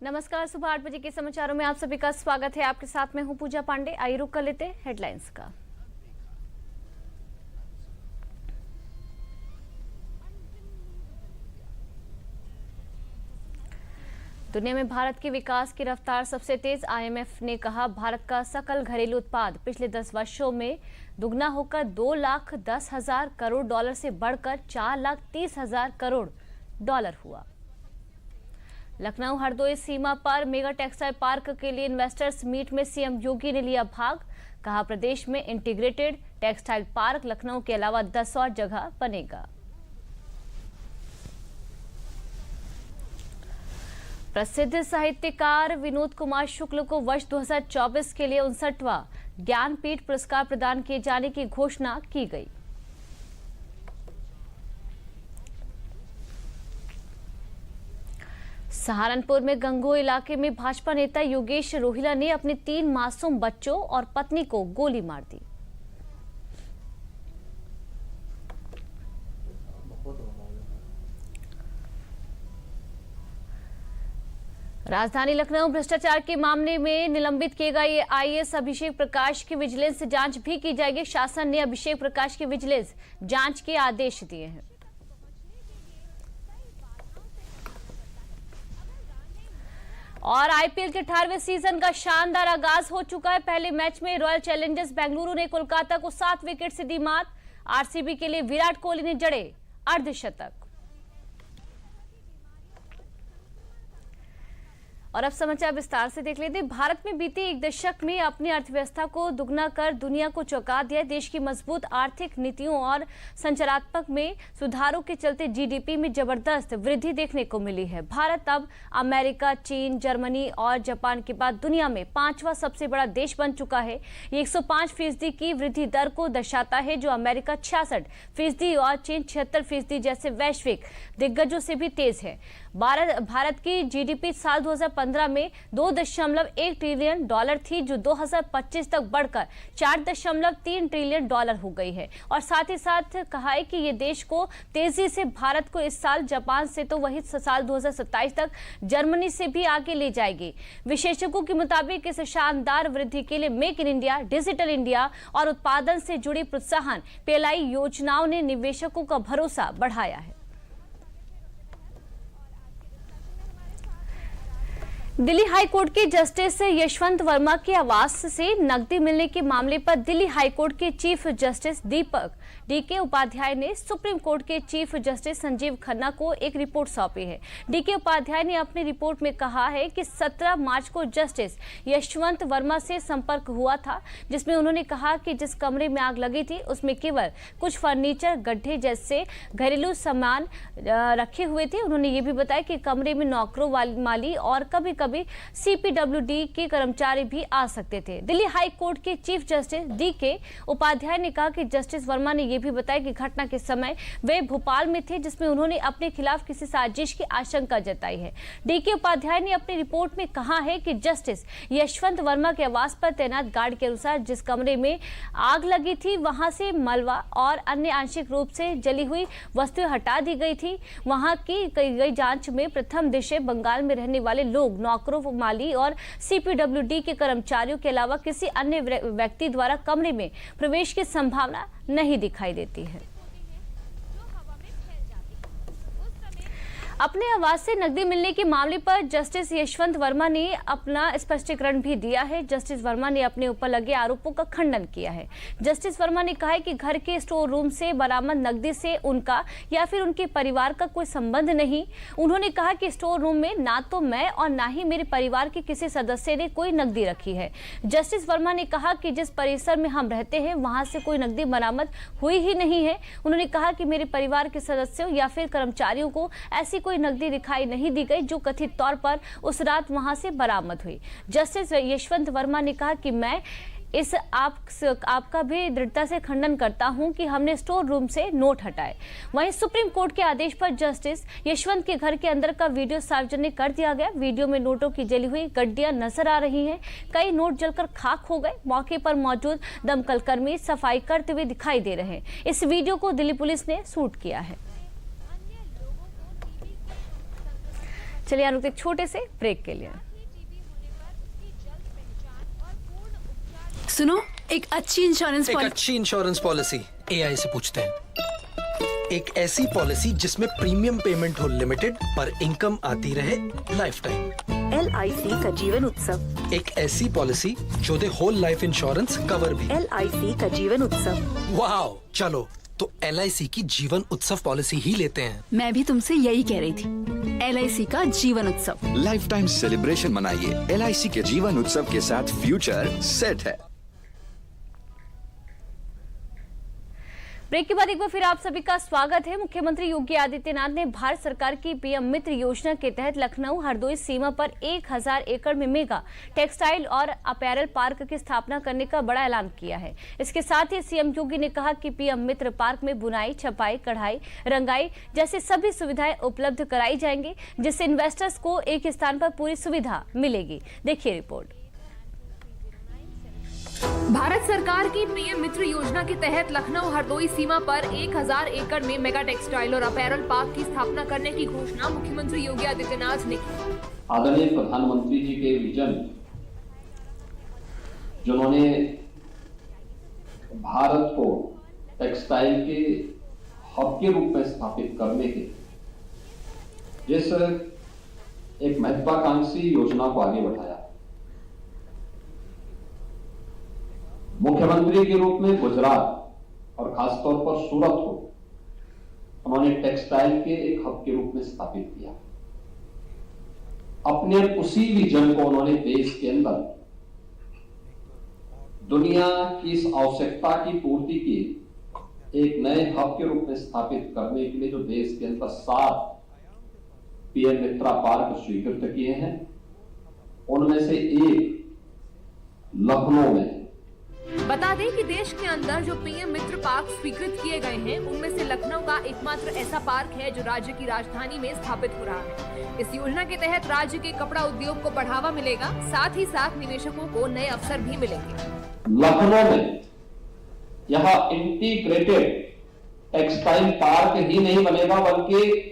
नमस्कार, सुबह 8 बजे के समाचारों में आप सभी का स्वागत है। आपके साथ में हूं पूजा पांडे। आइए रुक कर लेते हैं हेडलाइंस का। दुनिया में भारत की विकास की रफ्तार सबसे तेज। आईएमएफ ने कहा भारत का सकल घरेलू उत्पाद पिछले 10 वर्षों में दुगना होकर 2,10,000 करोड़ डॉलर से बढ़कर 4,30,000 करोड़ डॉलर हुआ। लखनऊ हरदोई सीमा पर मेगा टेक्सटाइल पार्क के लिए इन्वेस्टर्स मीट में सीएम योगी ने लिया भाग। कहा प्रदेश में इंटीग्रेटेड टेक्सटाइल पार्क लखनऊ के अलावा 10 और जगह बनेगा। प्रसिद्ध साहित्यकार विनोद कुमार शुक्ल को वर्ष 2024 के लिए 59वां ज्ञानपीठ पुरस्कार प्रदान किए जाने की घोषणा की गई। सहारनपुर में गंगोह इलाके में भाजपा नेता योगेश रोहिला ने अपने 3 मासूम बच्चों और पत्नी को गोली मार दी। राजधानी लखनऊ भ्रष्टाचार के मामले में निलंबित किए गए आईएएस अभिषेक प्रकाश की विजिलेंस जांच भी की जाएगी। शासन ने अभिषेक प्रकाश की विजिलेंस जांच के आदेश दिए हैं। और आईपीएल के 18वें सीजन का शानदार आगाज हो चुका है। पहले मैच में रॉयल चैलेंजर्स बेंगलुरु ने कोलकाता को 7 विकेट से दी मात। आरसीबी के लिए विराट कोहली ने जड़े अर्धशतक। और अब समाचार विस्तार से देख लेते हैं। भारत में बीते एक दशक में अपनी अर्थव्यवस्था को दुगना कर दुनिया को चौंका दिया। देश की मजबूत आर्थिक नीतियों और संचारात्मक में सुधारों के चलते जीडीपी में जबरदस्त वृद्धि देखने को मिली है। भारत अब अमेरिका, चीन, जर्मनी और जापान के बाद दुनिया में 5वां सबसे बड़ा देश बन चुका है। ये 105% की वृद्धि दर को दर्शाता है, जो अमेरिका 66% और चीन 76% जैसे वैश्विक दिग्गजों से भी तेज है। भारत की जीडीपी साल 2015 में 2.1 ट्रिलियन डॉलर थी, जो 2025 तक बढ़कर 4.3 ट्रिलियन डॉलर हो गई है। और साथ ही साथ कहा है कि ये देश को तेजी से भारत को इस साल जापान से तो वही साल 2027 तक जर्मनी से भी आगे ले जाएगी। विशेषज्ञों के मुताबिक इस शानदार वृद्धि के लिए make in India, digital India और उत्पादन से जुड़ी प्रोत्साहन पीएलआई योजनाओं ने निवेशकों का भरोसा बढ़ाया है। दिल्ली हाईकोर्ट के जस्टिस यशवंत वर्मा के आवास से नकदी मिलने के मामले पर दिल्ली हाईकोर्ट के चीफ जस्टिस दीपक डीके उपाध्याय ने सुप्रीम कोर्ट के चीफ जस्टिस संजीव खन्ना को एक रिपोर्ट सौंपी है। डीके उपाध्याय ने अपनी रिपोर्ट में कहा है कि 17 मार्च को जस्टिस यशवंत वर्मा से संपर्क हुआ था, जिसमें उन्होंने कहा कि जिस कमरे में आग लगी थी उसमें केवल कुछ फर्नीचर, गड्ढे जैसे घरेलू सामान रखे हुए थे। उन्होंने ये भी बताया कि कमरे में नौकरों माली और कभी सीपीडब्ल्यूडी के कर्मचारी भी आ सकते थे। दिल्ली हाई कोर्ट के चीफ जस्टिस डीके उपाध्याय ने कहा कि जस्टिस वर्मा ने यह भी बताया कि घटना के समय वे भोपाल में थे, जिसमें उन्होंने अपने खिलाफ किसी साजिश की आशंका जताई है। डीके उपाध्याय ने अपनी रिपोर्ट में कहा है कि जस्टिस यशवंत वर्मा के आवास पर तैनात गार्ड के अनुसार जिस कमरे में आग लगी थी वहां से मलबा और अन्य आंशिक रूप से जली हुई वस्तुएं हटा दी गई थी। वहां की गई जांच में प्रथम दृश्य बंगाल में रहने वाले लोग, नौकरों, माली और सीपीडब्ल्यूडी के कर्मचारियों के अलावा किसी अन्य व्यक्ति द्वारा कमरे में प्रवेश की संभावना नहीं दिखाई देती है। अपने आवास से नकदी मिलने के मामले पर जस्टिस यशवंत वर्मा ने अपना स्पष्टीकरण भी दिया है। जस्टिस वर्मा ने अपने ऊपर लगे आरोपों का खंडन किया है। जस्टिस वर्मा ने कहा है कि घर के स्टोर रूम से बरामद नकदी से उनका या फिर उनके परिवार का कोई संबंध नहीं। उन्होंने कहा कि स्टोर रूम में ना तो मैं और ना ही मेरे परिवार के किसी सदस्य ने कोई नकदी रखी है। जस्टिस वर्मा ने कहा कि जिस परिसर में हम रहते हैं वहां से कोई नकदी बरामद हुई ही नहीं है। उन्होंने कहा कि मेरे परिवार के सदस्यों या फिर कर्मचारियों को ऐसी कोई नकदी दिखाई नहीं दी गई जो कथित तौर पर उस रात वहां से बरामद हुई। जस्टिस यशवंत वर्मा ने कहा कि मैं इस आपका भी दृढ़ता से खंडन करता हूं कि हमने स्टोर रूम से नोट हटाए। वहीं सुप्रीम कोर्ट के आदेश पर जस्टिस यशवंत के घर के अंदर का वीडियो सार्वजनिक कर दिया गया। वीडियो में नोटों की जली हुई गड्डियां नजर आ रही हैं। कई नोट जलकर खाक हो गए। मौके पर मौजूद दमकल कर्मी सफाई करते हुए दिखाई दे रहे हैं। इस वीडियो को दिल्ली पुलिस ने शूट किया है। चलिए अनुते एक छोटे से ब्रेक के लिए। सुनो, एक अच्छी इंश्योरेंस पॉलिसी एआई से पूछते हैं। एक ऐसी पॉलिसी जिसमें प्रीमियम पेमेंट हो लिमिटेड पर इनकम आती रहे लाइफ टाइम। LIC का जीवन उत्सव। एक ऐसी पॉलिसी जो दे होल लाइफ इंश्योरेंस कवर भी। LIC का जीवन उत्सव। वाह, चलो तो LIC की जीवन उत्सव पॉलिसी ही लेते हैं। मैं भी तुमसे यही कह रही थी, LIC का जीवन उत्सव। लाइफ टाइम सेलिब्रेशन मनाइए LIC के जीवन उत्सव के साथ। फ्यूचर सेट है। ब्रेक के बाद एक बार फिर आप सभी का स्वागत है। मुख्यमंत्री योगी आदित्यनाथ ने भारत सरकार की PM मित्र योजना के तहत लखनऊ हरदोई सीमा पर 1000 एकड़ में मेगा टेक्सटाइल और अपैरल पार्क की स्थापना करने का बड़ा ऐलान किया है। इसके साथ ही CM योगी ने कहा कि PM मित्र पार्क में बुनाई, छपाई, कढ़ाई, रंगाई जैसी सभी सुविधाएं उपलब्ध कराई जाएंगी, जिससे इन्वेस्टर्स को एक स्थान पर पूरी सुविधा मिलेगी। देखिए रिपोर्ट। भारत सरकार की PM मित्र योजना के तहत लखनऊ हरदोई सीमा पर 1000 एकड़ में मेगा टेक्सटाइल और अपैरल पार्क की स्थापना करने की घोषणा मुख्यमंत्री योगी आदित्यनाथ ने की। आदरणीय प्रधानमंत्री जी के विजन, जिन्होंने भारत को टेक्सटाइल के हब के रूप में स्थापित करने के जिस एक महत्वाकांक्षी योजना को आगे बढ़ाया, मुख्यमंत्री के रूप में गुजरात और खासतौर पर सूरत को उन्होंने टेक्सटाइल के एक हब के रूप में स्थापित किया। अपने उसी विजन को उन्होंने देश के अंदर दुनिया की इस आवश्यकता की पूर्ति की एक नए हब के रूप में स्थापित करने के लिए जो देश के अंदर 7 PM मित्रा पार्क स्वीकृत किए हैं, उनमें से एक लखनऊ में। बता दें कि देश के अंदर जो PM मित्र पार्क स्वीकृत किए गए हैं, उनमें से लखनऊ का एकमात्र ऐसा पार्क है जो राज्य की राजधानी में स्थापित हो रहा है। इस योजना के तहत राज्य के कपड़ा उद्योग को बढ़ावा मिलेगा, साथ ही साथ निवेशकों को नए अवसर भी मिलेंगे। लखनऊ में यह इंटीग्रेटेड टेक्सटाइल पार्क ही नहीं बनेगा, बल्कि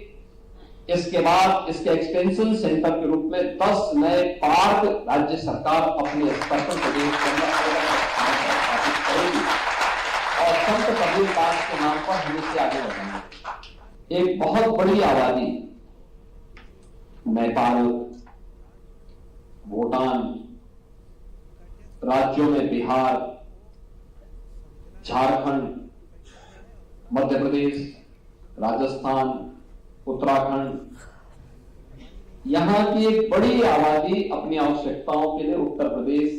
इसके बाद इसके एक्सटेंशन सेंटर के रूप में 10 नए पार्क राज्य सरकार अपने स्तर पर प्रदेश के अंदर और संत कबीर दास के नाम पर हम इसे आगे बढ़ाएंगे। एक बहुत बड़ी आबादी नेपाल, भूटान राज्यों में बिहार, झारखंड, मध्य प्रदेश, राजस्थान, उत्तराखंड, यहां की एक बड़ी आबादी अपनी आवश्यकताओं के लिए उत्तर प्रदेश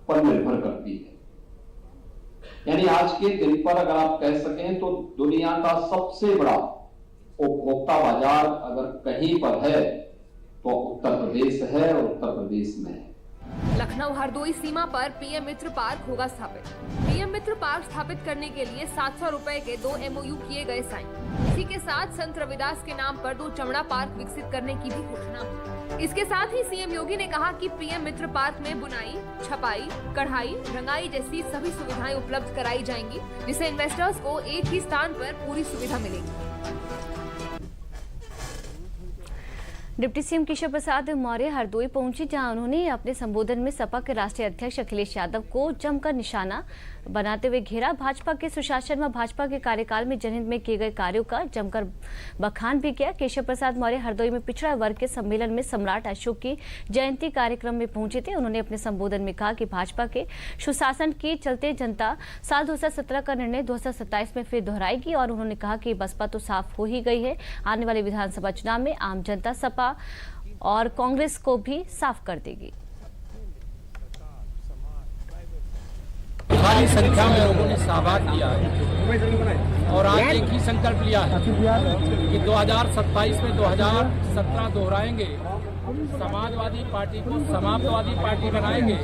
पर निर्भर करती है। यानी आज के दिन पर अगर आप कह सकें तो दुनिया का सबसे बड़ा उपभोक्ता बाजार अगर कहीं पर है तो उत्तर प्रदेश है और उत्तर प्रदेश में है। लखनऊ हरदोई सीमा पर PM मित्र पार्क होगा स्थापित। PM मित्र पार्क स्थापित करने के लिए 700 रुपए के 2 MOU किए गए साइन। इसी के साथ संत रविदास के नाम पर 2 चमड़ा पार्क विकसित करने की भी घोषणा हुई। इसके साथ ही CM योगी ने कहा कि PM मित्र पार्क में बुनाई, छपाई, कढ़ाई, रंगाई जैसी सभी सुविधाएं उपलब्ध कराई जाएंगी, जिससे इन्वेस्टर्स को एक ही स्थान पर पूरी सुविधा मिलेगी। डिप्टी CM केशव प्रसाद मौर्य हरदोई पहुंचे, जहां उन्होंने अपने संबोधन में सपा के राष्ट्रीय अध्यक्ष अखिलेश यादव को जमकर निशाना बनाते हुए घेरा। भाजपा के सुशासन व भाजपा के कार्यकाल में जनहित में किए गए कार्यों का जमकर बखान भी किया। केशव प्रसाद मौर्य हरदोई में पिछड़ा वर्ग के सम्मेलन में सम्राट अशोक की जयंती कार्यक्रम में पहुंचे थे। उन्होंने अपने संबोधन में कहा कि भाजपा के सुशासन के चलते जनता साल 2017 का निर्णय 2027 में फिर दोहराएगी, और उन्होंने कहा कि बसपा तो साफ हो ही गई है। आने वाले विधानसभा चुनाव में आम जनता सपा और कांग्रेस को भी साफ कर देगी। भारी संख्या में लोगों ने सहभाग किया है और आज एक ही संकल्प लिया है कि 2027 में 2017 दोहराएंगे, समाजवादी पार्टी को समाजवादी पार्टी बनाएंगे,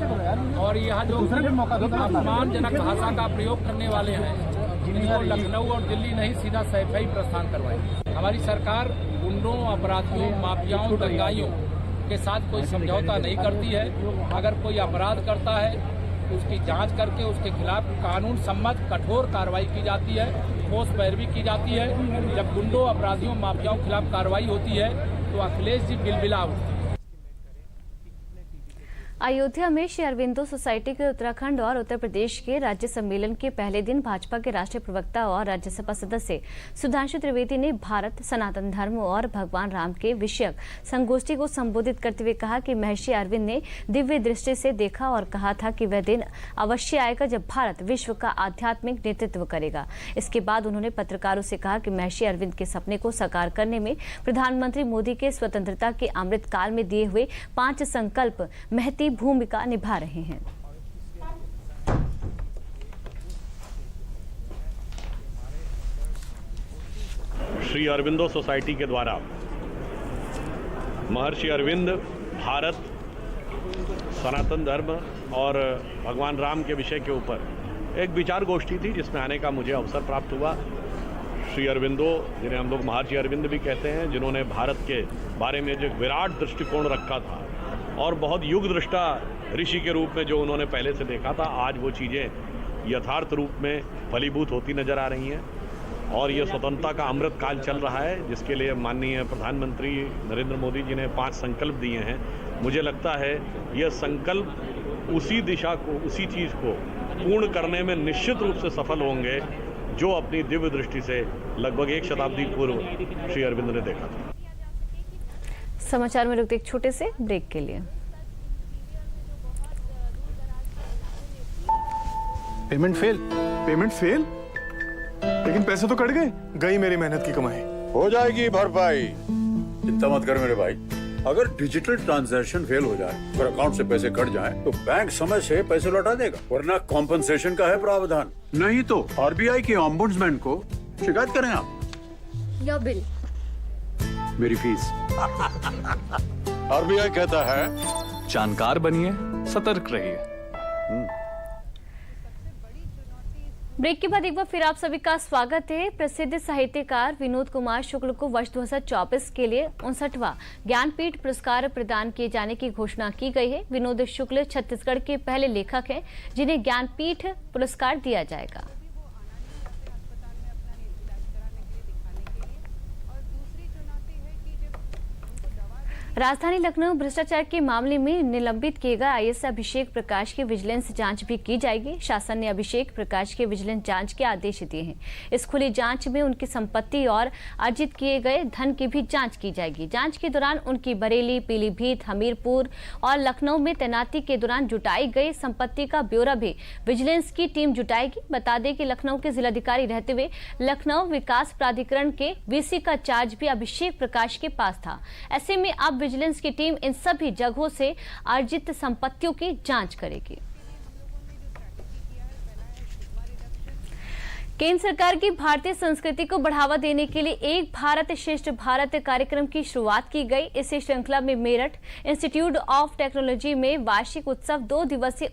और यह जो अपमानजनक भाषा का प्रयोग करने वाले हैं, इनको लखनऊ और दिल्ली नहीं सीधा सैफई प्रस्थान करवाएंगे। हमारी सरकार गुंडों, अपराधियों, माफियाओं, दंगाइयों के साथ कोई समझौता नहीं करती है। अगर कोई अपराध करता है उसकी जांच करके उसके खिलाफ कानून सम्मत कठोर कार्रवाई की जाती है, ठोस पैरवी की जाती है। जब गुंडों, अपराधियों, माफियाओं के खिलाफ कार्रवाई होती है तो अखिलेश जी बिलबिला उठते। अयोध्या में श्री अरविंदो सोसाइटी के उत्तराखंड और उत्तर प्रदेश के राज्य सम्मेलन के पहले दिन भाजपा के राष्ट्रीय प्रवक्ता और राज्यसभा सदस्य सुधांशु त्रिवेदी ने भारत, सनातन धर्म और भगवान राम के विषयक संगोष्ठी को संबोधित करते हुए कहा कि महर्षि अरविंद ने दिव्य दृष्टि से देखा और कहा था कि वह दिन अवश्य आएगा जब भारत विश्व का आध्यात्मिक नेतृत्व करेगा। इसके बाद उन्होंने पत्रकारों से कहा कि महर्षि अरविंद के सपने को साकार करने में प्रधानमंत्री मोदी के स्वतंत्रता के अमृत काल में दिए हुए 5 संकल्प महती भूमिका निभा रहे हैं। श्री अरविंदो सोसाइटी के द्वारा महर्षि अरविंद भारत, सनातन धर्म और भगवान राम के विषय के ऊपर एक विचार गोष्ठी थी जिसमें आने का मुझे अवसर प्राप्त हुआ। श्री अरविंदो, जिन्हें हम लोग महर्षि अरविंद भी कहते हैं, जिन्होंने भारत के बारे में जो विराट दृष्टिकोण रखा था और बहुत युग दृष्टा ऋषि के रूप में जो उन्होंने पहले से देखा था, आज वो चीज़ें यथार्थ रूप में फलीभूत होती नजर आ रही हैं। और ये स्वतंत्रता का अमृत काल चल रहा है जिसके लिए माननीय प्रधानमंत्री नरेंद्र मोदी जी ने 5 संकल्प दिए हैं। मुझे लगता है यह संकल्प उसी दिशा को, उसी चीज़ को पूर्ण करने में निश्चित रूप से सफल होंगे जो अपनी दिव्य दृष्टि से लगभग 1 शताब्दी पूर्व श्री अरविंद ने देखा था। समाचार में रुकते एक छोटे से ब्रेक के लिए। पेमेंट फेल, लेकिन पैसे तो कट गई मेरी मेहनत की कमाई। हो जाएगी भरपाई, चिंता मत कर मेरे भाई। अगर डिजिटल ट्रांजैक्शन फेल हो जाए, अगर अकाउंट से पैसे कट जाएं, तो बैंक समय से पैसे लौटा देगा, वरना कॉम्पनसेशन का है प्रावधान। नहीं तो आरबीआई के ओम्बुड्समैन को शिकायत करें आप। या बिल मेरी फीस। आरबीआई कहता है जानकार बनिए, सतर्क रहिए। ब्रेक के बाद एक बार फिर आप सभी का स्वागत है। प्रसिद्ध साहित्यकार विनोद कुमार शुक्ल को वर्ष 2024 के लिए 59वां ज्ञानपीठ पुरस्कार प्रदान किए जाने की घोषणा की गई है। विनोद शुक्ल छत्तीसगढ़ के पहले लेखक हैं जिन्हें ज्ञानपीठ पुरस्कार दिया जाएगा। राजधानी लखनऊ भ्रष्टाचार के मामले में निलंबित किए गए आईएएस अभिषेक प्रकाश की विजिलेंस जांच भी की जाएगी। शासन ने अभिषेक प्रकाश के विजिलेंस जांच के आदेश दिए हैं। इस खुली जांच में उनकी संपत्ति और अर्जित किए गए धन की भी जांच की जाएगी। जांच के दौरान उनकी बरेली, पीलीभीत, हमीरपुर और लखनऊ में तैनाती के दौरान जुटाई गई संपत्ति का ब्यौरा भी विजिलेंस की टीम जुटाएगी। बता दें कि लखनऊ के जिलाधिकारी रहते हुए लखनऊ विकास प्राधिकरण के वीसी का चार्ज भी अभिषेक प्रकाश के पास था। ऐसे में अब विजिलेंस की टीम इन सभी जगहों से अर्जित संपत्तियों की जांच करेगी। केंद्र सरकार की भारतीय संस्कृति को बढ़ावा देने के लिए एक भारत श्रेष्ठ भारत कार्यक्रम की शुरुआत की गई। इसी श्रृंखला में मेरठ इंस्टीट्यूट ऑफ टेक्नोलॉजी में वार्षिक उत्सव 2 दिवसीय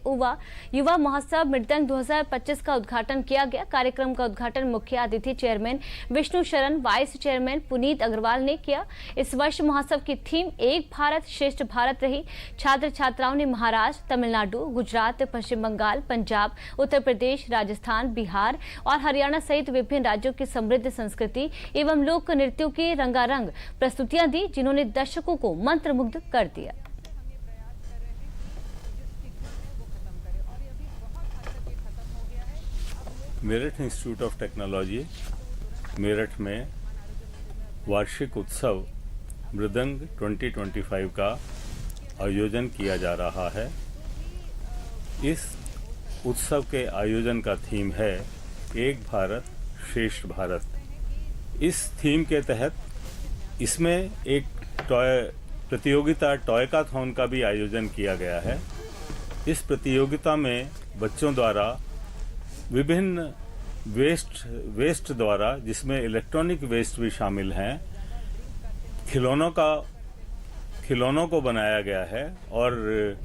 युवा महोत्सव मृदंग 2025 का उद्घाटन किया गया। कार्यक्रम का उद्घाटन मुख्य अतिथि चेयरमैन विष्णु शरण, वाइस चेयरमैन पुनीत अग्रवाल ने किया। इस वर्ष महोत्सव की थीम एक भारत श्रेष्ठ भारत रही। छात्र छात्राओं ने महाराष्ट्र, तमिलनाडु, गुजरात, पश्चिम बंगाल, पंजाब, उत्तर प्रदेश, राजस्थान, बिहार और हरियाणा सहित विभिन्न राज्यों की समृद्ध संस्कृति एवं लोक नृत्यों की रंगारंग प्रस्तुतियां दी, जिन्होंने दर्शकों को मंत्रमुग्ध कर दिया। Meerut institute of technology Meerut में वार्षिक उत्सव मृदंग 2025 का आयोजन किया जा रहा है। इस उत्सव के आयोजन का थीम है एक भारत श्रेष्ठ भारत। इस थीम के तहत इसमें एक प्रतियोगिता टॉयकाथॉन का भी आयोजन किया गया है। इस प्रतियोगिता में बच्चों द्वारा विभिन्न वेस्ट द्वारा, जिसमें इलेक्ट्रॉनिक वेस्ट भी शामिल हैं, खिलौनों को बनाया गया है और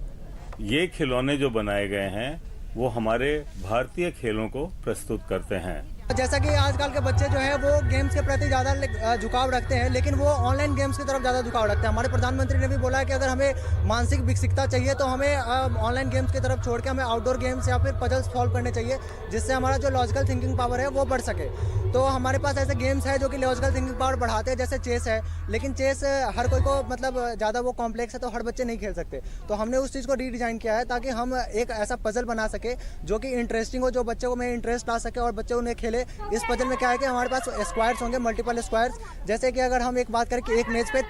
ये खिलौने जो बनाए गए हैं वो हमारे भारतीय खेलों को प्रस्तुत करते हैं। जैसा कि आजकल के बच्चे जो हैं वो गेम्स के प्रति ज़्यादा झुकाव रखते हैं, लेकिन वो ऑनलाइन गेम्स की तरफ ज़्यादा झुकाव रखते हैं। हमारे प्रधानमंत्री ने भी बोला है कि अगर हमें मानसिक विकसितता चाहिए तो हमें ऑनलाइन गेम्स की तरफ छोड़ के हमें आउटडोर गेम्स या फिर पजल्स सॉल्व करने चाहिए, जिससे हमारा जो लॉजिकल थिंकिंग पावर है वो बढ़ सके। तो हमारे पास ऐसे गेम्स है जो कि लॉजिकल थिंकिंग पावर बढ़ाते हैं, जैसे चेस है। लेकिन चेस हर कोई को मतलब ज़्यादा वो कॉम्प्लेक्स है तो हर बच्चे नहीं खेल सकते। तो हमने उस चीज़ को रीडिज़ाइन किया है ताकि हम एक ऐसा पजल बना सके जो कि इंटरेस्टिंग हो, जो बच्चों को में इंटरेस्ट ला सके और बच्चे उन्हें खेले। इस पजल में क्या है कि हमारे पास स्क्वायर्स होंगे, मल्टीपल स्क्वायर्स। जैसे कि अगर हम एक बात करें कि एक मेज पे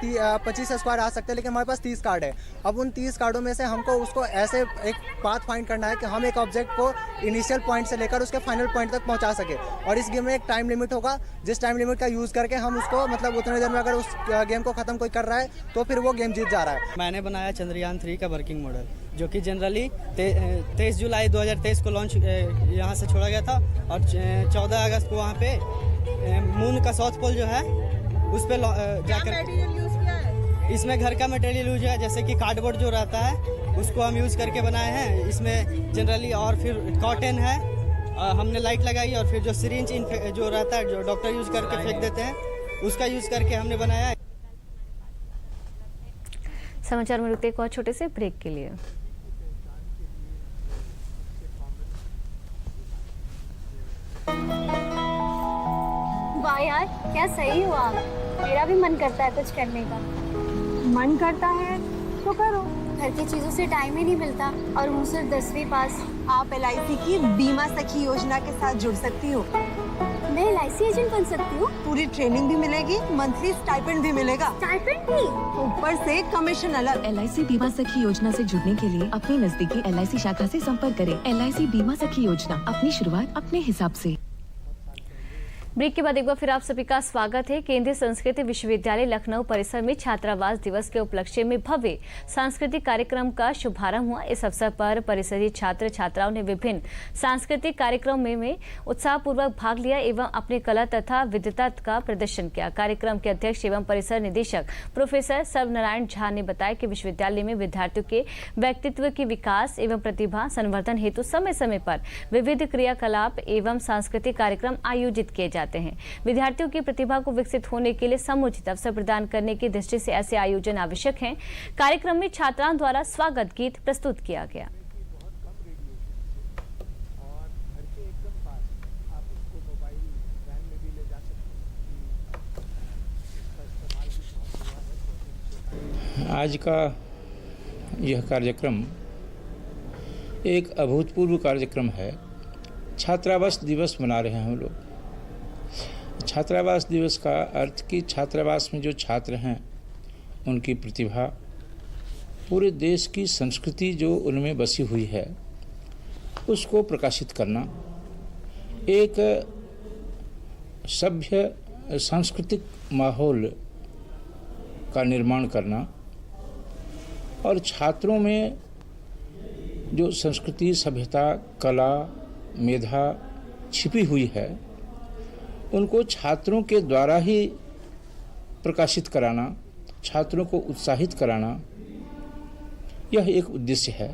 25 स्क्वायर आ सकते हैं, लेकिन हमारे पास 30 कार्ड है। अब उन 30 कार्डों में से हमको उसको ऐसे एक पाथ फाइंड करना है कि हम एक ऑब्जेक्ट को इनिशियल पॉइंट से लेकर उसके फाइनल पॉइंट तक पहुंचा सके। और इस गेम में एक टाइम लिमिट होगा, जिस टाइम लिमिट का यूज़ करके हम उसको मतलब उतने देर में अगर उस गेम को ख़त्म कोई कर रहा है तो फिर वो गेम जीत जा रहा है। मैंने बनाया चंद्रयान 3 का वर्किंग मॉडल, जो कि जनरली 23 जुलाई 2023 को लॉन्च यहाँ से छोड़ा गया था और 14 अगस्त को वहाँ पे मून का साउथ पोल जो है उस पर जाकर इसमें घर का मटेरियल यूज है, जैसे कि कार्डबोर्ड जो रहता है उसको हम यूज़ करके बनाए हैं इसमें जनरली। और फिर कॉटन है, हमने लाइट लगाई और फिर जो सिरिंज जो रहता है जो डॉक्टर यूज़ करके फेंक देते हैं उसका यूज़ करके हमने बनाया है। समाचार में रुकते एक और छोटे से ब्रेक के लिए। वाह यार, क्या सही हुआ। मेरा भी मन करता है कुछ करने का। मन करता है तो करो, घर की चीजों से टाइम ही नहीं मिलता और हूँ सिर्फ 10वीं पास। आप LIC की बीमा सखी योजना के साथ जुड़ सकती हो। मैं LIC एजेंट बन सकती हूँ? पूरी ट्रेनिंग भी मिलेगी, मंथली स्टाइपेंड भी मिलेगा। स्टाइपेंड भी? ऊपर से कमीशन अलग। LIC बीमा सखी योजना से जुड़ने के लिए अपनी नजदीकी LIC शाखा से संपर्क करें। LIC बीमा सखी योजना, अपनी शुरुआत अपने हिसाब से। ब्रेक के बाद एक बार फिर आप सभी का स्वागत है। केंद्रीय संस्कृति विश्वविद्यालय लखनऊ परिसर में छात्रावास दिवस के उपलक्ष्य में भव्य सांस्कृतिक कार्यक्रम का शुभारंभ हुआ। इस अवसर पर परिसरीय छात्र छात्राओं ने विभिन्न सांस्कृतिक कार्यक्रमों में उत्साहपूर्वक भाग लिया एवं अपने कला तथा विद्वता का प्रदर्शन किया। कार्यक्रम के अध्यक्ष एवं परिसर निदेशक प्रोफेसर सर्वनारायण झा ने बताया कि विश्वविद्यालय में विद्यार्थियों के व्यक्तित्व के विकास एवं प्रतिभा संवर्धन हेतु समय समय पर विविध क्रियाकलाप एवं सांस्कृतिक कार्यक्रम आयोजित किए जाते हैं। विद्यार्थियों की प्रतिभा को विकसित होने के लिए समुचित अवसर प्रदान करने की दृष्टि से ऐसे आयोजन आवश्यक हैं। कार्यक्रम में छात्राओं द्वारा स्वागत गीत प्रस्तुत किया गया। आज का यह कार्यक्रम एक अभूतपूर्व कार्यक्रम है। छात्रावास दिवस मना रहे हैं हम लोग। छात्रावास दिवस का अर्थ कि छात्रावास में जो छात्र हैं उनकी प्रतिभा, पूरे देश की संस्कृति जो उनमें बसी हुई है उसको प्रकाशित करना, एक सभ्य सांस्कृतिक माहौल का निर्माण करना और छात्रों में जो संस्कृति, सभ्यता, कला, मेधा छिपी हुई है उनको छात्रों के द्वारा ही प्रकाशित कराना, छात्रों को उत्साहित कराना, यह एक उद्देश्य है।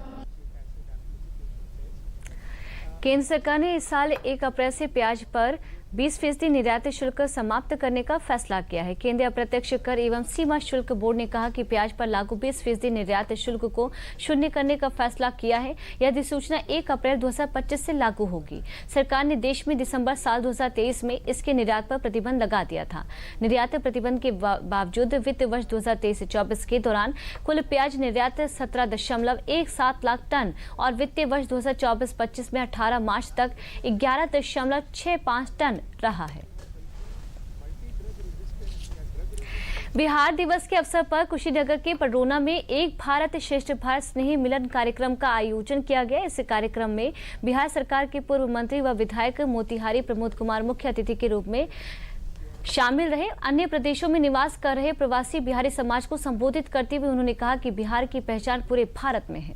केंद्र सरकार ने इस साल 1 अप्रैल से प्याज पर 20% निर्यात शुल्क समाप्त करने का फैसला किया है। केंद्रीय अप्रत्यक्ष कर एवं सीमा शुल्क बोर्ड ने कहा कि प्याज पर लागू 20% निर्यात शुल्क को शून्य करने का फैसला किया है। यह अधिसूचना 1 अप्रैल 2025 से लागू होगी। सरकार ने देश में दिसंबर साल 2023 में इसके निर्यात पर प्रतिबंध लगा दिया था। निर्यात प्रतिबंध के बावजूद वित्त वर्ष 2023-24 के दौरान कुल प्याज निर्यात 17.17 लाख टन और वित्तीय वर्ष 2024-25 में 18 मार्च तक 11.65 टन रहा है। बिहार दिवस के अवसर पर कुशीनगर के पडरौना में एक भारत श्रेष्ठ भारत स्नेही मिलन कार्यक्रम का आयोजन किया गया। इस कार्यक्रम में बिहार सरकार के पूर्व मंत्री व विधायक मोतिहारी प्रमोद कुमार मुख्य अतिथि के रूप में शामिल रहे। अन्य प्रदेशों में निवास कर रहे प्रवासी बिहारी समाज को संबोधित करते हुए उन्होंने कहा कि बिहार की पहचान पूरे भारत में है।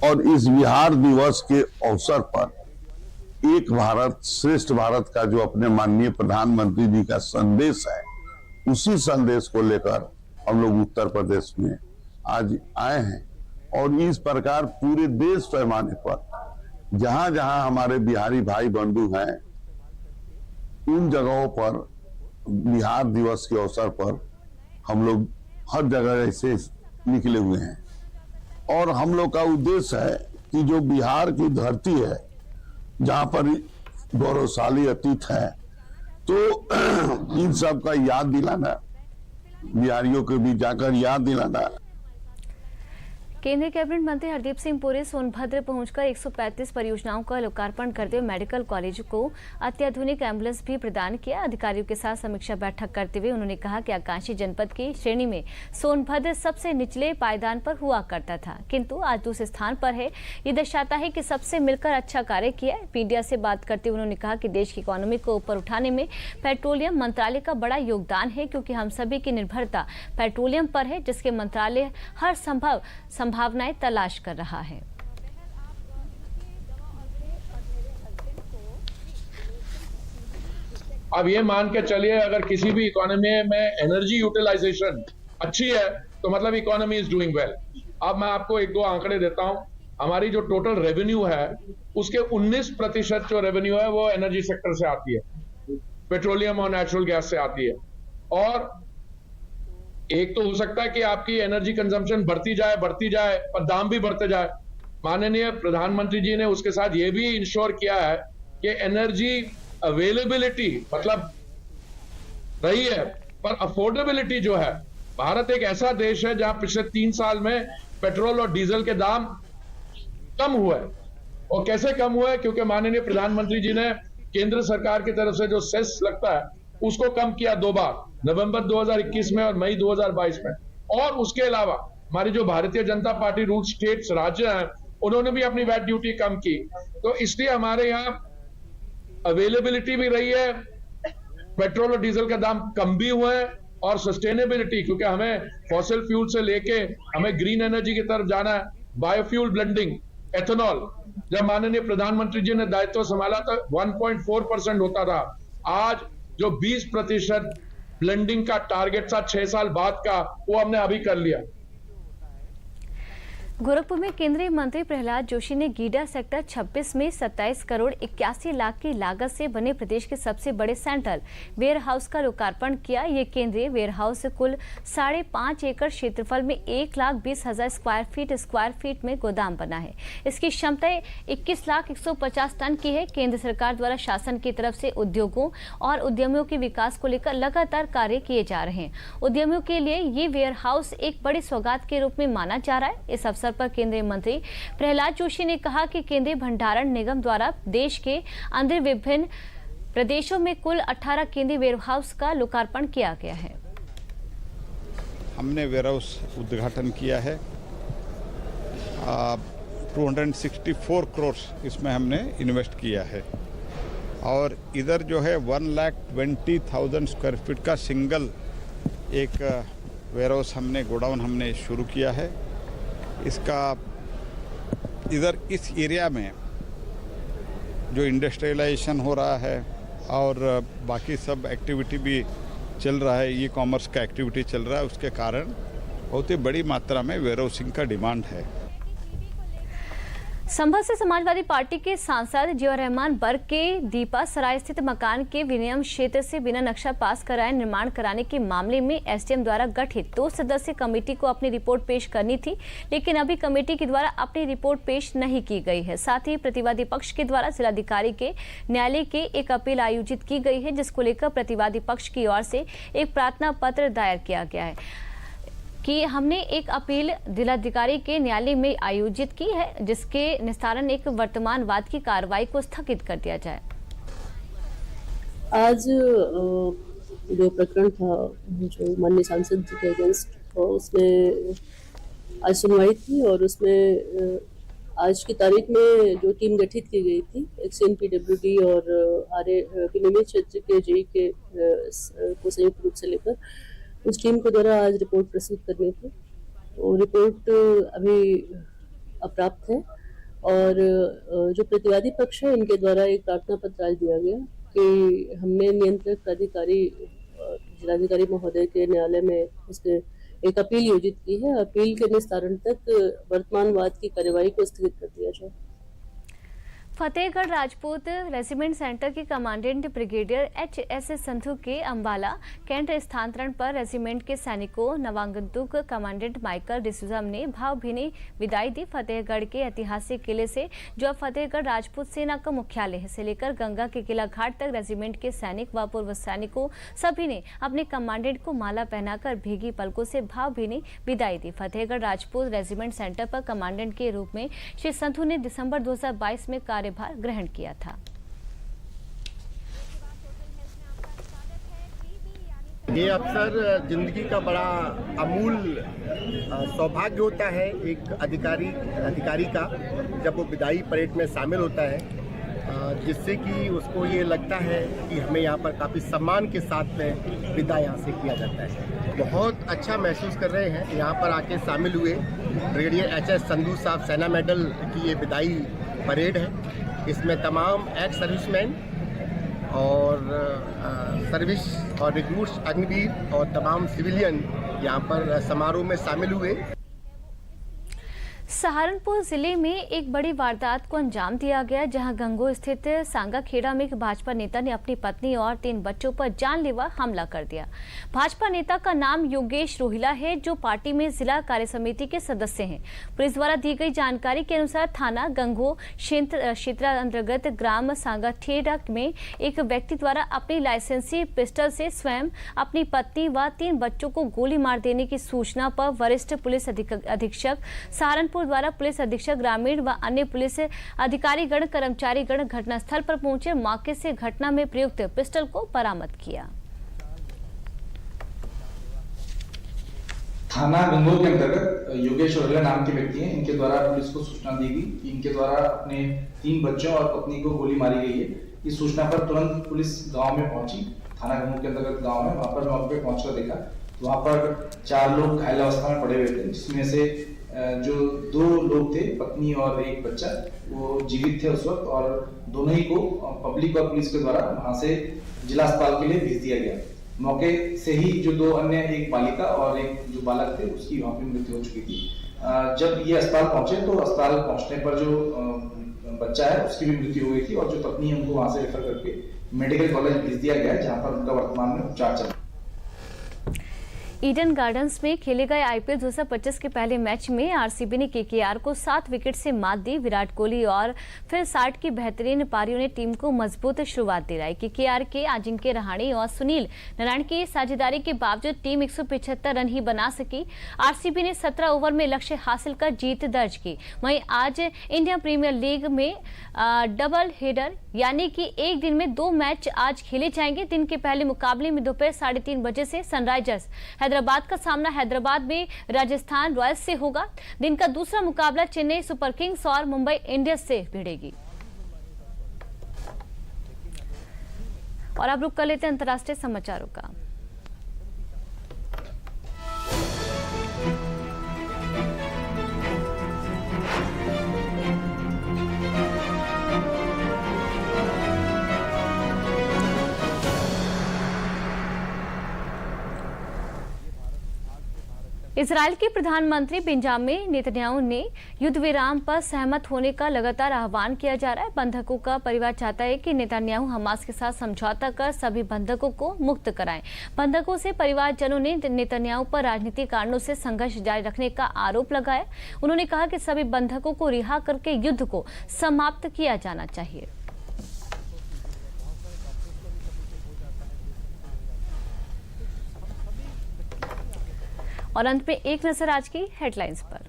और इस बिहार दिवस के अवसर पर एक भारत श्रेष्ठ भारत का जो अपने माननीय प्रधानमंत्री जी का संदेश है, उसी संदेश को लेकर हम लोग उत्तर प्रदेश में आज आए हैं। और इस प्रकार पूरे देश पैमाने पर जहां जहां हमारे बिहारी भाई बंधु हैं, उन जगहों पर बिहार दिवस के अवसर पर हम लोग हर जगह ऐसे निकले हुए हैं। और हम लोग का उद्देश्य है कि जो बिहार की धरती है जहां पर गौरवशाली अतीत है, तो इन सब का याद दिलाना, बिहारियों के बीच जाकर याद दिलाना। केंद्रीय कैबिनेट मंत्री हरदीप सिंह पुरी सोनभद्र पहुंचकर 135 परियोजनाओं का लोकार्पण करते हुए मेडिकल कॉलेज को अत्याधुनिक एम्बुलेंस भी प्रदान किया। अधिकारियों के साथ समीक्षा बैठक करते हुए उन्होंने कहा कि आकांक्षी जनपद की श्रेणी में सोनभद्र सबसे निचले पायदान पर हुआ करता था, किंतु आज दूसरे स्थान पर है। ये दर्शाता है कि सबसे मिलकर अच्छा कार्य किया है। मीडिया से बात करते हुए उन्होंने कहा कि देश की इकोनॉमी को ऊपर उठाने में पेट्रोलियम मंत्रालय का बड़ा योगदान है, क्योंकि हम सभी की निर्भरता पेट्रोलियम पर है, जिसके मंत्रालय हर संभव संभावनाएं तलाश कर रहा है। अब ये मान के चलिए, अगर किसी भी इकोनॉमी में एनर्जी यूटिलाइजेशन अच्छी है तो मतलब इकोनॉमी इज डूइंग वेल। अब मैं आपको एक दो आंकड़े देता हूं। हमारी जो टोटल रेवेन्यू है उसके 19% जो रेवेन्यू है वो एनर्जी सेक्टर से आती है, पेट्रोलियम और नेचुरल गैस से आती है। और एक तो हो सकता है कि आपकी एनर्जी कंजम्पशन बढ़ती जाए पर दाम भी बढ़ते जाए। माननीय प्रधानमंत्री जी ने उसके साथ ये भी इंश्योर किया है कि एनर्जी अवेलेबिलिटी मतलब रही है, पर अफोर्डेबिलिटी जो है, भारत एक ऐसा देश है जहां पिछले 3 साल में पेट्रोल और डीजल के दाम कम हुए। और कैसे कम हुए? क्योंकि माननीय प्रधानमंत्री जी ने केंद्र सरकार की तरफ से जो सेस लगता है उसको कम किया 2 बार, नवंबर 2021 में और मई 2022 में। और उसके अलावा हमारी जो Bharatiya Janata party rule states राज्य हैं उन्होंने भी अपनी वैट ड्यूटी कम की। तो इसलिए हमारे यहाँ अवेलेबिलिटी भी रही है, पेट्रोल और डीजल का दाम कम भी हुए हैं, और सस्टेनेबिलिटी, क्योंकि हमें फॉसिल फ्यूल से लेके हमें ग्रीन एनर्जी की तरफ जाना है, बायोफ्यूल ब्लेंडिंग, एथेनॉल। जब माननीय प्रधानमंत्री जी ने दायित्व संभाला तो 1.4% होता था, आज जो 20% ब्लेंडिंग का टारगेट था 6 साल बाद का, वो हमने अभी कर लिया। गोरखपुर में केंद्रीय मंत्री प्रहलाद जोशी ने गीडा सेक्टर 26 में 27 करोड़ 81 लाख की लागत से बने प्रदेश के सबसे बड़े सेंट्रल वेयर हाउस का लोकार्पण किया। ये केंद्रीय वेयर हाउस कुल 5.5 एकड़ क्षेत्रफल में 1,20,000 स्क्वायर फीट में गोदाम बना है। इसकी क्षमता 21,150 टन की है। केंद्र सरकार द्वारा शासन की तरफ से उद्योगों और उद्यमियों के विकास को लेकर लगातार कार्य किए जा रहे हैं। उद्यमियों के लिए ये वेयर हाउस एक बड़ी सौगात के रूप में माना जा रहा है। इस अवसर पर केंद्रीय मंत्री प्रहलाद जोशी ने कहा कि केंद्रीय भंडारण निगम द्वारा देश के अंदर विभिन्न प्रदेशों में कुल 18 केंद्रीय वेयर हाउस का लोकार्पण किया गया है। हमने वेयर हाउस उद्घाटन किया है। 264 करोड़ इसमें हमने इन्वेस्ट किया है, और इधर जो है 1,20,000 स्क्वायर फीट का सिंगल एक वेयर हाउस हमने गोडाउन हमने शुरू किया है। इसका इधर इस एरिया में जो इंडस्ट्रियलाइजेशन हो रहा है और बाकी सब एक्टिविटी भी चल रहा है, ई कॉमर्स का एक्टिविटी चल रहा है, उसके कारण बहुत ही बड़ी मात्रा में वेयर हाउसिंग का डिमांड है। संभल से समाजवादी पार्टी के सांसद जियाउर रहमान बर्ग के दीपा सराय स्थित मकान के विनियम क्षेत्र से बिना नक्शा पास कराए निर्माण कराने के मामले में एसडीएम द्वारा गठित 2 सदस्यीय कमेटी को अपनी रिपोर्ट पेश करनी थी, लेकिन अभी कमेटी के द्वारा अपनी रिपोर्ट पेश नहीं की गई है। साथ ही प्रतिवादी पक्ष के द्वारा जिलाधिकारी के न्यायालय के एक अपील आयोजित की गई है, जिसको लेकर प्रतिवादी पक्ष की ओर से एक प्रार्थना पत्र दायर किया गया है कि हमने एक अपील जिलाधिकारी के न्यायालय में आयोजित की है, जिसके निस्तारण एक वर्तमान वाद की कार्रवाई को स्थगित कर दिया जाए। आज जो प्रकरण था जो माननीय सांसद जी के अगेंस्ट, उसमें आज सुनवाई थी, और उसमें आज की तारीख में जो टीम गठित की गई थी एक्सएनपीडब्ल्यूडी और आरए विनिमय क्षेत्र के जेई के को संयुक्त रूप से लेकर उस टीम के द्वारा आज रिपोर्ट प्रस्तुत करनी थी। वो रिपोर्ट अभी अप्राप्त है, और जो प्रतिवादी पक्ष है इनके द्वारा एक प्रार्थना पत्र आज दिया गया कि हमने नियंत्रक प्राधिकारी जिलाधिकारी महोदय के न्यायालय में उसके एक अपील योजित की है। अपील के निस्तारण तक वर्तमान वाद की कार्यवाही को स्थगित कर दिया जाए। फतेहगढ़ राजपूत रेजिमेंट सेंटर के कमांडेंट ब्रिगेडियर H.S. संधू के अंबाला कैंट स्थानांतरण पर रेजिमेंट के सैनिकों नवागंतुक कमांडेंट माइकल डिसूजा ने भावभीनी विदाई दी। फतेहगढ़ के ऐतिहासिक किले से जो अब फतेहगढ़ राजपूत सेना का मुख्यालय है से लेकर गंगा के किला घाट तक रेजिमेंट के सैनिक व पूर्व सैनिकों सभी ने अपने कमांडेंट को माला पहनाकर भीगी पलकों से भावभीनी विदाई दी। फतेहगढ़ राजपूत रेजिमेंट सेंटर पर कमांडेंट के रूप में श्री संधू ने दिसंबर 2022 में कार्यभार ग्रहण किया था। ये अवसर जिंदगी का बड़ा अमूल्य सौभाग्य होता है एक अधिकारी का जब वो विदाई परेड में शामिल होता है, जिससे कि उसको ये लगता है कि हमें यहाँ पर काफ़ी सम्मान के साथ में विदा यहाँ से किया जाता है। बहुत अच्छा महसूस कर रहे हैं यहाँ पर आके शामिल हुए। Brigadier H.S. संधू साहब सेना मेडल की ये विदाई परेड है। इसमें तमाम एक्स सर्विसमैन और सर्विस और रिक्रूट्स अग्निवीर और तमाम सिविलियन यहाँ पर समारोह में शामिल हुए। सहारनपुर जिले में एक बड़ी वारदात को अंजाम दिया गया, जहां गंगो स्थित सांगा खेड़ा में एक भाजपा नेता ने अपनी पत्नी और 3 बच्चों पर जानलेवा हमला कर दिया। भाजपा नेता का नाम योगेश रोहिला है, जो पार्टी में जिला कार्य समिति के सदस्य हैं। पुलिस द्वारा दी गई जानकारी के अनुसार थाना गंगो क्षेत्र अंतर्गत ग्राम सांगा खेड़ा में एक व्यक्ति द्वारा अपनी लाइसेंसी पिस्टल से स्वयं अपनी पत्नी व 3 बच्चों को गोली मार देने की सूचना पर वरिष्ठ पुलिस अधीक्षक सहारनपुर द्वारा पुलिस अधीक्षक ग्रामीण व अन्य पुलिस अधिकारीगण कर्मचारीगण घटनास्थल पर पहुंचे, मौके से घटना में प्रयुक्त पिस्टल को बरामद किया। थाना गंगोह के अंतर्गत योगेश रोहिला नाम के व्यक्ति हैं। इनके द्वारा पुलिस को सूचना दी गई कि इनके द्वारा अपने 3 बच्चों और पत्नी को गोली मारी गई है। इस सूचना पर तुरंत पुलिस गांव में पहुंची। थाना गंगोह के अंतर्गत गांव है, वहां पर मौके पे पहुंचकर देखा तो वहां पर 4 लोग घायल अवस्था में पड़े हुए थे, जिसमें से जो 2 लोग थे, पत्नी और एक बच्चा, वो जीवित थे उस वक्त, और दोनों ही को पब्लिक और पुलिस के द्वारा वहां से जिला अस्पताल के लिए भेज दिया गया। मौके से ही जो 2 अन्य, एक बालिका और एक जो बालक थे, उसकी वहां पे मृत्यु हो चुकी थी। जब ये अस्पताल पहुंचे तो अस्पताल पहुंचने पर जो बच्चा है उसकी भी मृत्यु हो गई थी, और जो पत्नी है उनको वहां से रेफर करके मेडिकल कॉलेज भेज दिया गया है, जहाँ पर उनका वर्तमान में उपचार चल रहा है। ईडन गार्डन्स में खेले गए IPL 2025 के पहले मैच में आरसीबी ने KKR को 7 विकेट से मात दी। विराट कोहली और फिल साल्ट की बेहतरीन पारियों ने टीम को मजबूत शुरुआत दिलाई। KKR के अजिंक्य रहाणे और सुनील नारायण की साझेदारी के बावजूद टीम 175 रन ही बना सकी। आरसीबी ने 17 ओवर में लक्ष्य हासिल कर जीत दर्ज की। वहीं आज इंडियन प्रीमियर लीग में डबल हेडर यानी कि एक दिन में 2 मैच आज खेले जाएंगे। दिन के पहले मुकाबले में दोपहर 3:30 बजे से सनराइजर्स हैदराबाद का सामना हैदराबाद में राजस्थान रॉयल्स से होगा। दिन का दूसरा मुकाबला चेन्नई सुपर किंग्स और मुंबई इंडियंस से भिड़ेगी। और अब रुक कर लेते हैं अंतर्राष्ट्रीय समाचारों का। इजराइल के प्रधानमंत्री बेंजामिन नेतन्याहू ने युद्ध विराम पर सहमत होने का लगातार आह्वान किया जा रहा है। बंधकों का परिवार चाहता है कि नेतन्याहू हमास के साथ समझौता कर सभी बंधकों को मुक्त कराएं। बंधकों से परिवारजनों ने नेतन्याहू पर राजनीतिक कारणों से संघर्ष जारी रखने का आरोप लगाया। उन्होंने कहा कि सभी बंधकों को रिहा करके युद्ध को समाप्त किया जाना चाहिए। और अंत में एक नजर आज की हेडलाइंस पर।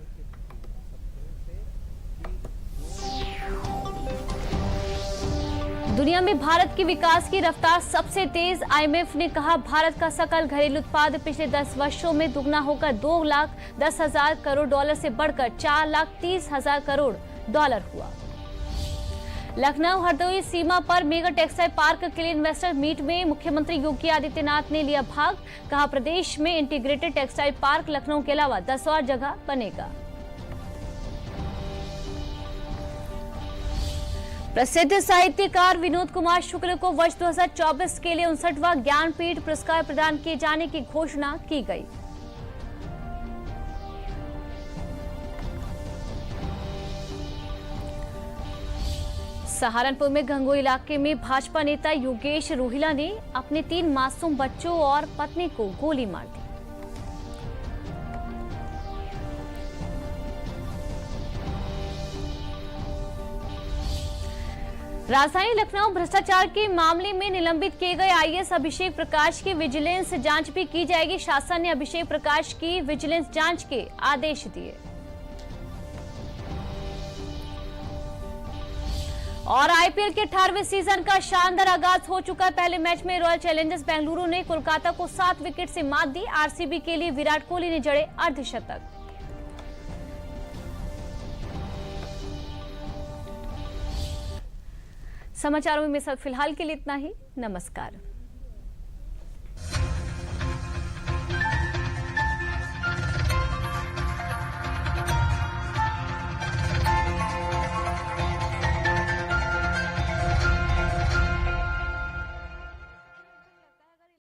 दुनिया में भारत की विकास की रफ्तार सबसे तेज। IMF ने कहा भारत का सकल घरेलू उत्पाद पिछले 10 वर्षों में दुगना होकर $2,10,000 करोड़ से बढ़कर $4,30,000 करोड़ हुआ। लखनऊ हरदोई सीमा पर मेगा टेक्सटाइल पार्क के लिए इन्वेस्टर मीट में मुख्यमंत्री योगी आदित्यनाथ ने लिया भाग। कहा प्रदेश में इंटीग्रेटेड टेक्सटाइल पार्क लखनऊ के अलावा 10 और जगह बनेगा। प्रसिद्ध साहित्यकार विनोद कुमार शुक्ल को वर्ष 2024 के लिए 59वां ज्ञानपीठ पुरस्कार प्रदान किए जाने की घोषणा की गई। सहारनपुर में गंगो इलाके में भाजपा नेता योगेश रोहिला ने अपने 3 मासूम बच्चों और पत्नी को गोली मार दी। राजधानी लखनऊ भ्रष्टाचार के मामले में निलंबित किए गए आईएएस अभिषेक प्रकाश की विजिलेंस जांच भी की जाएगी। शासन ने अभिषेक प्रकाश की विजिलेंस जांच के आदेश दिए। और आईपीएल के 18वें सीजन का शानदार आगाज हो चुका है। पहले मैच में रॉयल चैलेंजर्स बेंगलुरु ने कोलकाता को 7 विकेट से मात दी। आरसीबी के लिए विराट कोहली ने जड़े अर्धशतक। समाचारों में फिलहाल के लिए इतना ही। नमस्कार।